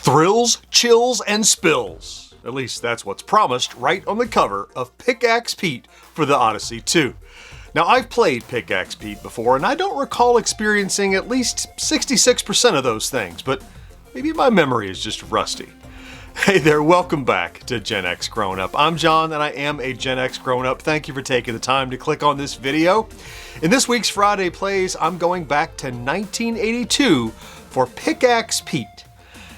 Thrills, chills, and spills. At least that's what's promised right on the cover of Pickaxe Pete for the Odyssey 2. Now, I've played Pickaxe Pete before, and I don't recall experiencing at least 66% of those things, but maybe my memory is just rusty. Hey there, welcome back to GenXGrownUp. I'm John, and I am a GenXGrownUp. Thank you for taking the time to click on this video. In this week's Friday Plays, I'm going back to 1982 for Pickaxe Pete.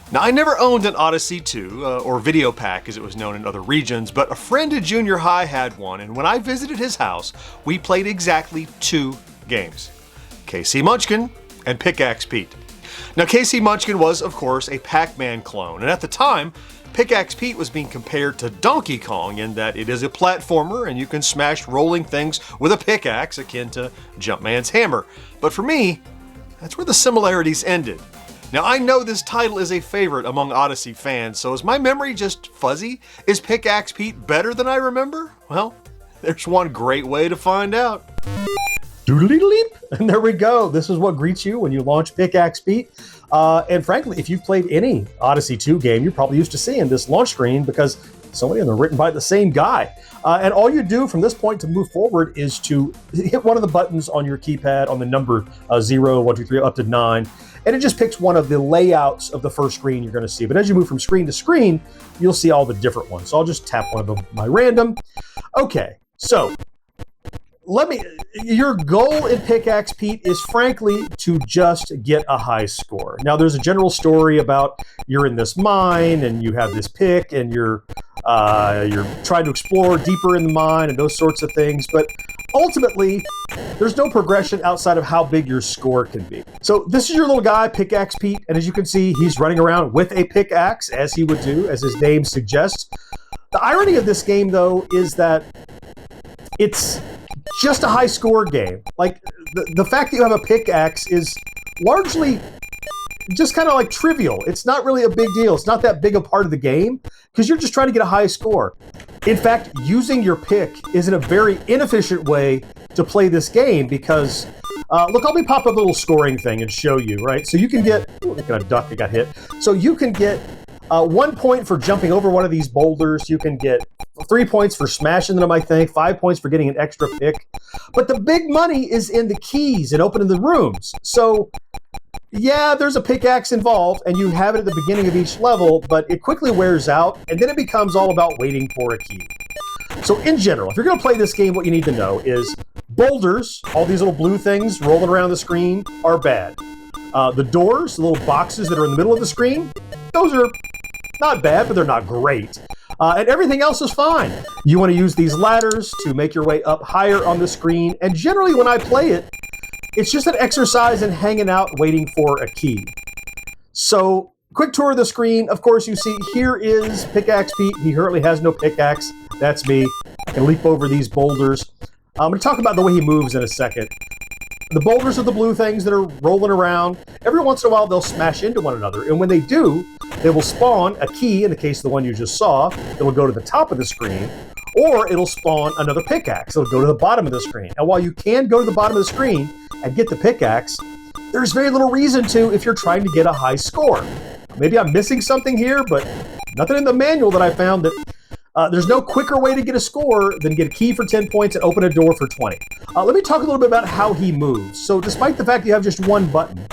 Now, I never owned an Odyssey 2, or Videopac as it was known in other regions, but a friend at junior high had one, and when I visited his house, we played exactly 2 games. KC Munchkin and Pickaxe Pete. Now, KC Munchkin was, of course, a Pac-Man clone, and at the time, Pickaxe Pete was being compared to Donkey Kong in that it is a platformer and you can smash rolling things with a pickaxe akin to Jumpman's hammer. But for me, that's where the similarities ended. Now, I know this title is a favorite among Odyssey fans, so is my memory just fuzzy? Is Pickaxe Pete better than I remember? Well, there's one great way to find out. Doodly-leap! And there we go. This is what greets you when you launch Pickaxe Pete. And frankly, if you've played any Odyssey 2 game, you're probably used to seeing this launch screen because so many of them are written by the same guy. And all you do from this point to move forward is to hit one of the buttons on your keypad on the number 0, 1, 2, 3, up to 9. And it just picks one of the layouts of the first screen you're going to see. But as you move from screen to screen, you'll see all the different ones. So I'll just tap one of them by random. Okay, so your goal in Pickaxe Pete is frankly to just get a high score. Now, there's a general story about you're in this mine and you have this pick and you're trying to explore deeper in the mine and those sorts of things. But ultimately, there's no progression outside of how big your score can be. So this is your little guy, Pickaxe Pete, and as you can see, he's running around with a pickaxe, as he would do, as his name suggests. The irony of this game, though, is that it's just a high score game. Like, the fact that you have a pickaxe is largely just kind of like trivial. It's not really a big deal. It's not that big a part of the game because you're just trying to get a high score. In fact, using your pick is in a very inefficient way to play this game because, look, let me pop up a little scoring thing and show you, right? So you can get, look at a duck that got hit. So you can get 1 point for jumping over one of these boulders. You can get 3 points for smashing them, I think, 5 points for getting an extra pick. But the big money is in the keys and opening the rooms. So yeah, there's a pickaxe involved, and you have it at the beginning of each level, but it quickly wears out, and then it becomes all about waiting for a key. So in general, if you're going to play this game, what you need to know is boulders, all these little blue things rolling around the screen, are bad. The doors, the little boxes that are in the middle of the screen, those are not bad, but they're not great. And everything else is fine. You want to use these ladders to make your way up higher on the screen, and generally when I play it, it's just an exercise in hanging out waiting for a key. So, quick tour of the screen. Of course, you see here is Pickaxe Pete. He currently has no pickaxe. That's me. I can leap over these boulders. I'm going to talk about the way he moves in a second. The boulders are the blue things that are rolling around. Every once in a while, they'll smash into one another. And when they do, they will spawn a key, in the case of the one you just saw, that will go to the top of the screen. Or it'll spawn another pickaxe. It'll go to the bottom of the screen. And while you can go to the bottom of the screen and get the pickaxe, there's very little reason to if you're trying to get a high score. Maybe I'm missing something here, but nothing in the manual that I found that there's no quicker way to get a score than get a key for 10 points and open a door for 20. Let me talk a little bit about how he moves. So despite the fact that you have just one button,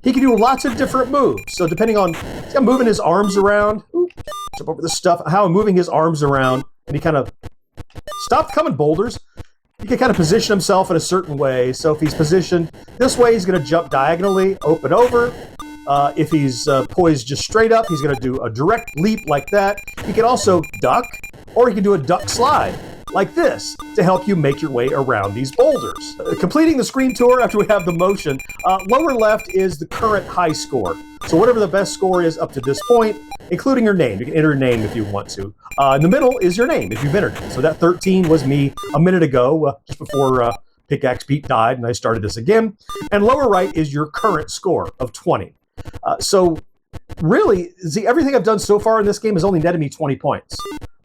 he can do lots of different moves. So depending on, see, I'm moving his arms around. Jump over the stuff. How I'm moving his arms around. And he kind of stopped coming boulders. He can kind of position himself in a certain way. So if he's positioned this way, he's going to jump diagonally, open over. If he's poised just straight up, he's going to do a direct leap like that. He can also duck, or he can do a duck slide like this to help you make your way around these boulders. Completing the screen tour after we have the motion, lower left is the current high score. So whatever the best score is up to this point, including your name. You can enter your name if you want to. In the middle is your name if you've entered it. So that 13 was me a minute ago, just before Pickaxe Pete died and I started this again. And lower right is your current score of 20. So really, see, everything I've done so far in this game has only netted me 20 points.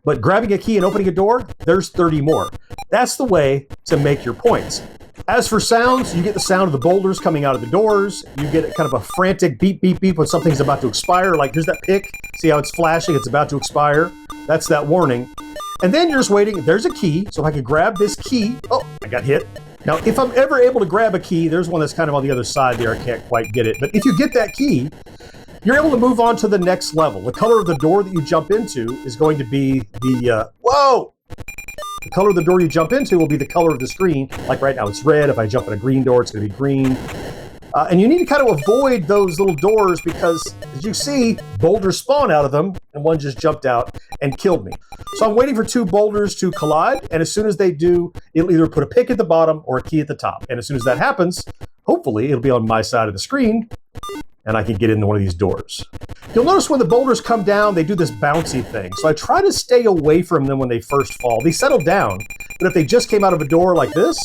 But grabbing a key and opening a door, there's 30 more. That's the way to make your points. As for sounds, you get the sound of the boulders coming out of the doors. You get kind of a frantic beep, beep, beep when something's about to expire. Like, here's that pick. See how it's flashing? It's about to expire. That's that warning. And then you're just waiting. There's a key. So if I could grab this key. Oh, I got hit. Now, if I'm ever able to grab a key, there's one that's kind of on the other side there. I can't quite get it. But if you get that key, you're able to move on to the next level. The color of the door that you jump into is going to be the, whoa! The color of the door you jump into will be the color of the screen. Like right now, it's red. If I jump in a green door, it's going to be green. And you need to kind of avoid those little doors because, as you see, boulders spawn out of them, and one just jumped out and killed me. So I'm waiting for two boulders to collide, and as soon as they do, it'll either put a pick at the bottom or a key at the top. And as soon as that happens, hopefully it'll be on my side of the screen, and I can get into one of these doors. You'll notice when the boulders come down, they do this bouncy thing. So I try to stay away from them when they first fall. They settle down, but if they just came out of a door like this,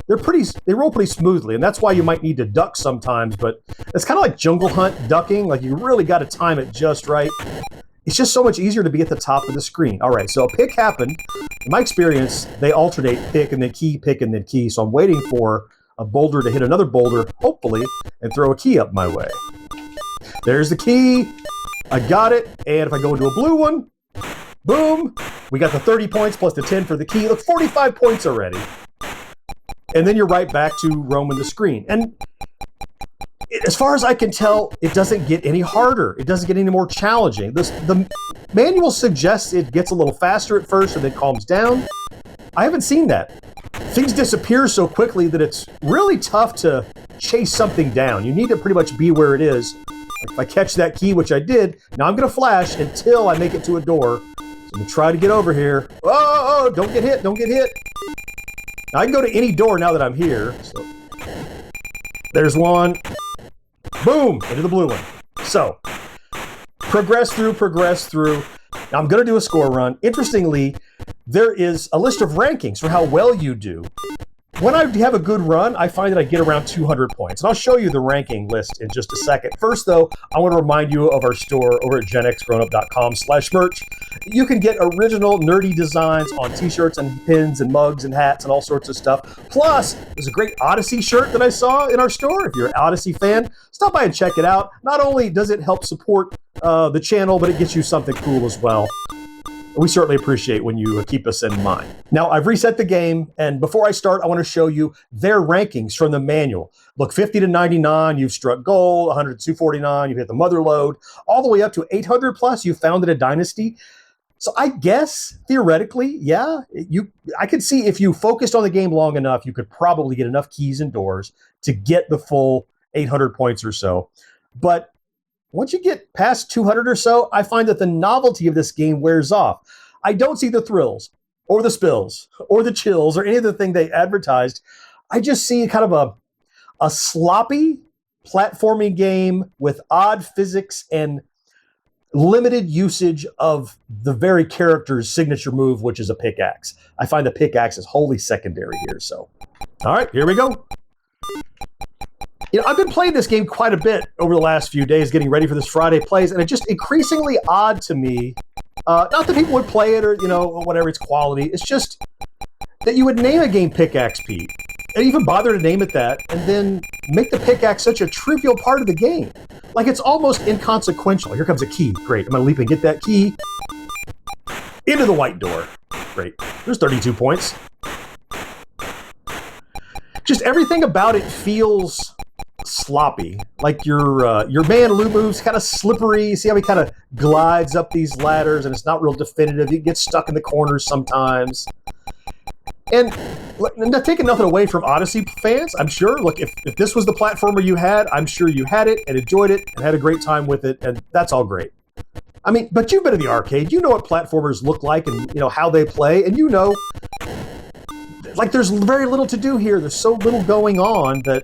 they roll pretty smoothly, and that's why you might need to duck sometimes, but it's kind of like Jungle Hunt ducking. Like, you really got to time it just right. It's just so much easier to be at the top of the screen. All right, so a pick happened. In my experience, they alternate pick and then key, pick and then key, so I'm waiting for a boulder to hit another boulder, hopefully, and throw a key up my way. There's the key. I got it. And if I go into a blue one, boom, we got the 30 points plus the 10 for the key. Look, 45 points already. And then you're right back to roaming the screen. And as far as I can tell, it doesn't get any harder. It doesn't get any more challenging. The manual suggests it gets a little faster at first and then calms down. I haven't seen that. Things disappear so quickly that it's really tough to chase something down. You need to pretty much be where it is. Like if I catch that key, which I did, now I'm going to flash until I make it to a door. So I'm going to try to get over here. Oh, don't get hit, don't get hit. Now I can go to any door now that I'm here. So there's one. Boom, into the blue one. So progress through. Now I'm going to do a score run. Interestingly, there is a list of rankings for how well you do. When I have a good run, I find that I get around 200 points. And I'll show you the ranking list in just a second. First, though, I want to remind you of our store over at GenXGrownUp.com/merch. You can get original nerdy designs on t-shirts and pins and mugs and hats and all sorts of stuff. Plus, there's a great Odyssey shirt that I saw in our store. If you're an Odyssey fan, stop by and check it out. Not only does it help support the channel, but it gets you something cool as well. We certainly appreciate when you keep us in mind. Now, I've reset the game, and before I start, I want to show you their rankings from the manual. Look, 50 to 99, you've struck gold, 100 to 249, you've hit the mother lode, all the way up to 800 plus, you've founded a dynasty. So I guess, theoretically, yeah, I could see if you focused on the game long enough, you could probably get enough keys and doors to get the full 800 points or so. But once you get past 200 or so, I find that the novelty of this game wears off. I don't see the thrills or the spills or the chills or any of the thing they advertised. I just see kind of a sloppy platforming game with odd physics and limited usage of the very character's signature move, which is a pickaxe. I find the pickaxe is wholly secondary here. So, all right, here we go. You know, I've been playing this game quite a bit over the last few days, getting ready for this Friday Plays, and it's just increasingly odd to me. Not that people would play it or, whatever its quality. It's just that you would name a game Pickaxe Pete, and even bother to name it that, and then make the pickaxe such a trivial part of the game. Like, it's almost inconsequential. Here comes a key. Great. I'm going to leap and get that key. Into the white door. Great. There's 32 points. Just everything about it feels sloppy. Like your man Lou moves kind of slippery. See how he kind of glides up these ladders, and it's not real definitive. He gets stuck in the corners sometimes. And not taking nothing away from Odyssey fans, I'm sure. Look, if this was the platformer you had, I'm sure you had it and enjoyed it and had a great time with it, and that's all great. I mean, but you've been in the arcade. You know what platformers look like and how they play, and like there's very little to do here. There's so little going on that,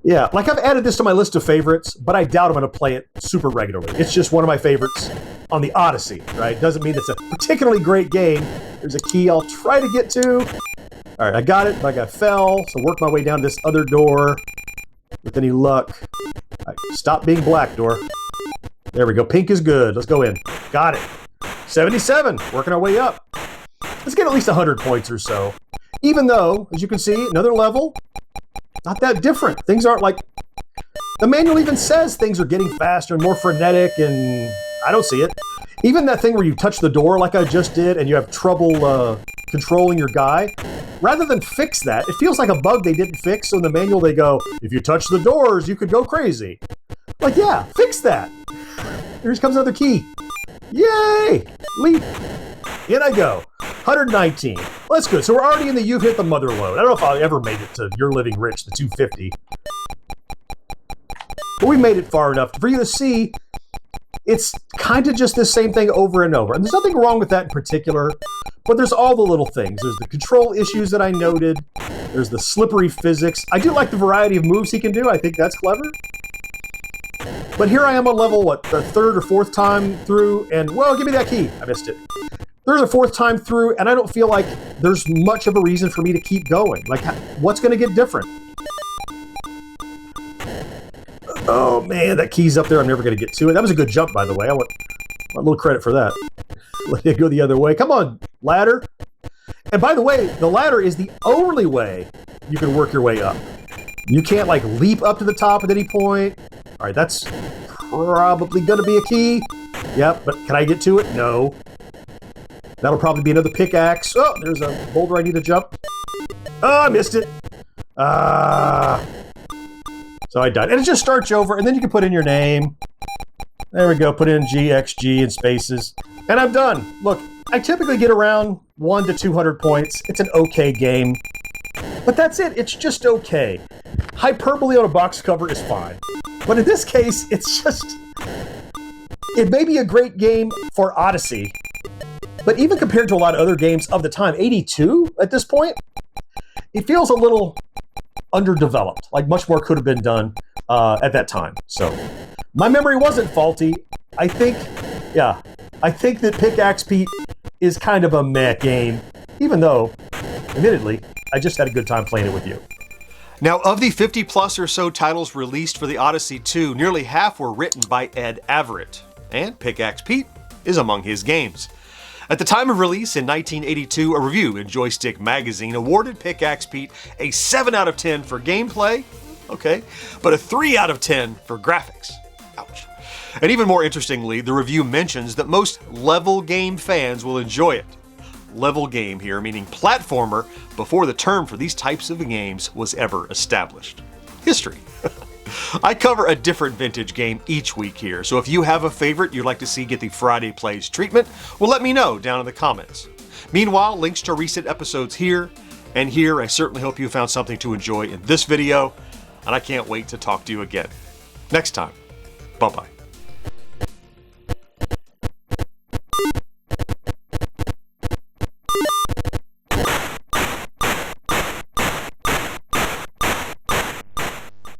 yeah, like I've added this to my list of favorites, but I doubt I'm going to play it super regularly. It's just one of my favorites on the Odyssey, right? Doesn't mean it's a particularly great game. There's a key I'll try to get to. All right, I got it, but I fell, so work my way down this other door with any luck. Right, stop being black, door. There we go. Pink is good. Let's go in. Got it. 77. Working our way up. Let's get at least 100 points or so. Even though, as you can see, another level, not that different. Things aren't like, the manual even says things are getting faster and more frenetic, and I don't see it. Even that thing where you touch the door like I just did and you have trouble controlling your guy, rather than fix that, it feels like a bug they didn't fix. So in the manual they go, if you touch the doors, you could go crazy. Like, yeah, fix that. Here comes another key. Yay! Leap. In I go. 119. Well, that's good. So we're already in the you've hit the mother load. I don't know if I ever made it to You're Living Rich, the 250. But we made it far enough for you to see it's kind of just the same thing over and over. And there's nothing wrong with that in particular, but there's all the little things. There's the control issues that I noted. There's the slippery physics. I do like the variety of moves he can do. I think that's clever. But here I am on level, what, the third or fourth time through, and, well, give me that key. I missed it. Third or fourth time through, and I don't feel like there's much of a reason for me to keep going. Like, what's going to get different? Oh, man, that key's up there. I'm never going to get to it. That was a good jump, by the way. I want a little credit for that. Let it go the other way. Come on, ladder. And by the way, the ladder is the only way you can work your way up. You can't, like, leap up to the top at any point. All right, that's probably going to be a key. Yep, but can I get to it? No. That'll probably be another pickaxe. Oh, there's a boulder I need to jump. Oh, I missed it. So I died. And it just starts you over, and then you can put in your name. There we go. Put in GXG and spaces. And I'm done. Look, I typically get around 1 to 200 points. It's an okay game. But that's it. It's just okay. Hyperbole on a box cover is fine. But in this case, it's just... It may be a great game for Odyssey, but even compared to a lot of other games of the time, 82 at this point, it feels a little underdeveloped. Like much more could have been done at that time. So my memory wasn't faulty. I think that Pickaxe Pete is kind of a meh game, even though, admittedly, I just had a good time playing it with you. Now, of the 50 plus or so titles released for the Odyssey 2, nearly half were written by Ed Averitt, and Pickaxe Pete is among his games. At the time of release in 1982, a review in Joystick magazine awarded Pickaxe Pete a 7 out of 10 for gameplay, okay, but a 3 out of 10 for graphics. Ouch. And even more interestingly, the review mentions that most level game fans will enjoy it. Level game here, meaning platformer, before the term for these types of games was ever established. History. I cover a different vintage game each week here, so if you have a favorite you'd like to see get the Friday Plays treatment, well, let me know down in the comments. Meanwhile, links to recent episodes here and here. I certainly hope you found something to enjoy in this video, and I can't wait to talk to you again next time. Bye-bye.